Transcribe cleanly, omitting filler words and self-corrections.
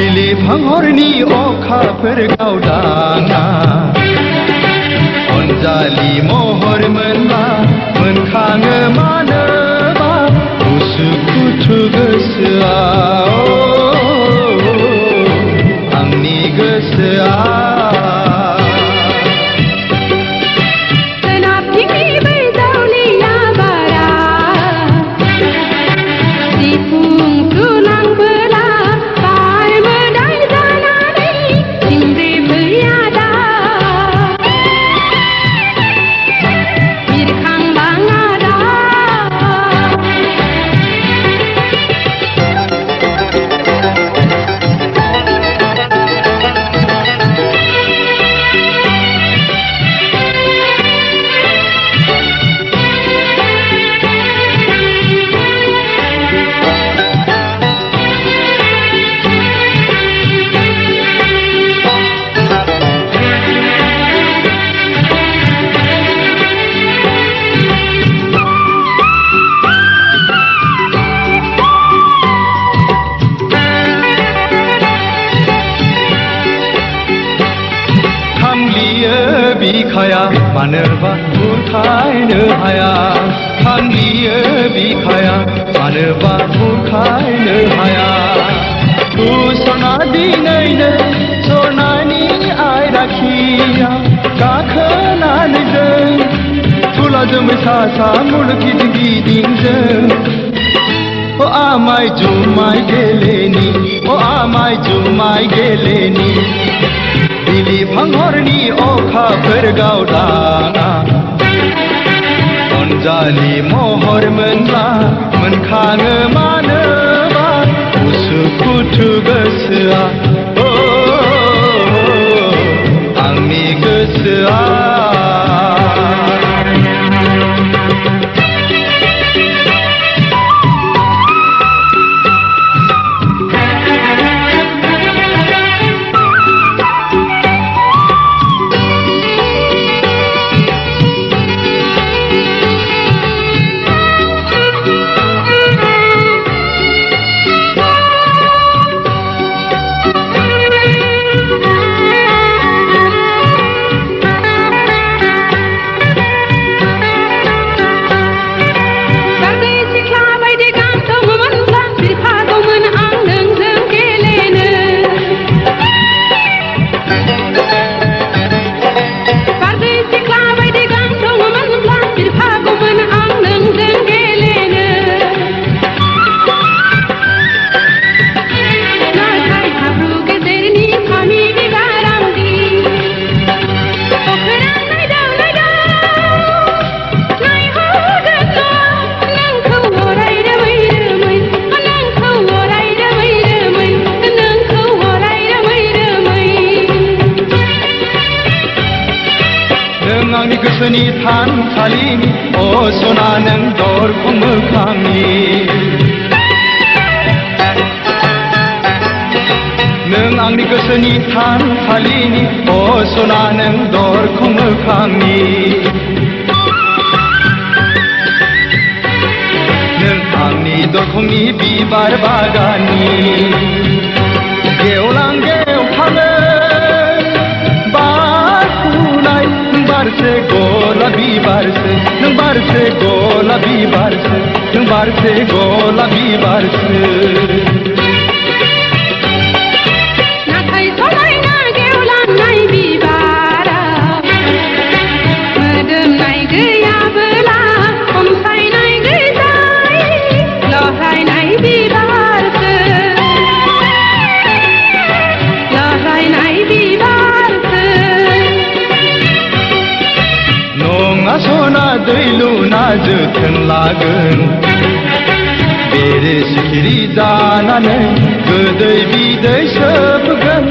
बिलिफां हरनि अखाफोर गावदाङा अनजालि महर मोनबा मोनखाङो मानोबा उसुखुथु गोसोआ आंनि गोसोआ बिखाया मानोबा बुरखायनो हाया थांलियो बिखाया मानोबा बुरखायनो हाया उसना दिनैनो जनानि आयराखिया गाखोनानै जों थुला जोमै सा सा मुलुग गिदिं गिदिंजों अ आमाय जुमाय गेलेनि अ आमाय जुमाय गेलेनि बिलिफां हरनि अखाफोर गावदाङा अनजालि महर मोनब्ला मोनखाङो मानोबा उसुखुथु गोसोआ आंनि गोसोआ आंनि गोसोनि थानसालिनि असना नों दरखं मोखांनि नों आंनि गोसोनि थानसालिनि असना नों दरखं मोखांनि नों आंनि दरखंनि बिबार बागाननि गेवलां गेवथाङो बारसे गलाबी बारसे नों बारसे गलाबी बारसे नों बारसे गलाबी बारसे नाथाय समायना गेवलांनाय बिबारा मोदोमनाय गैयाबोला अनसायनाय गैजाय लहायनाय बिबारसो लहायनाय बिबारसो सना दै लुना जोथोन लागोन बेरे सिखिरि जानानै गोदै बिदै सोबगोन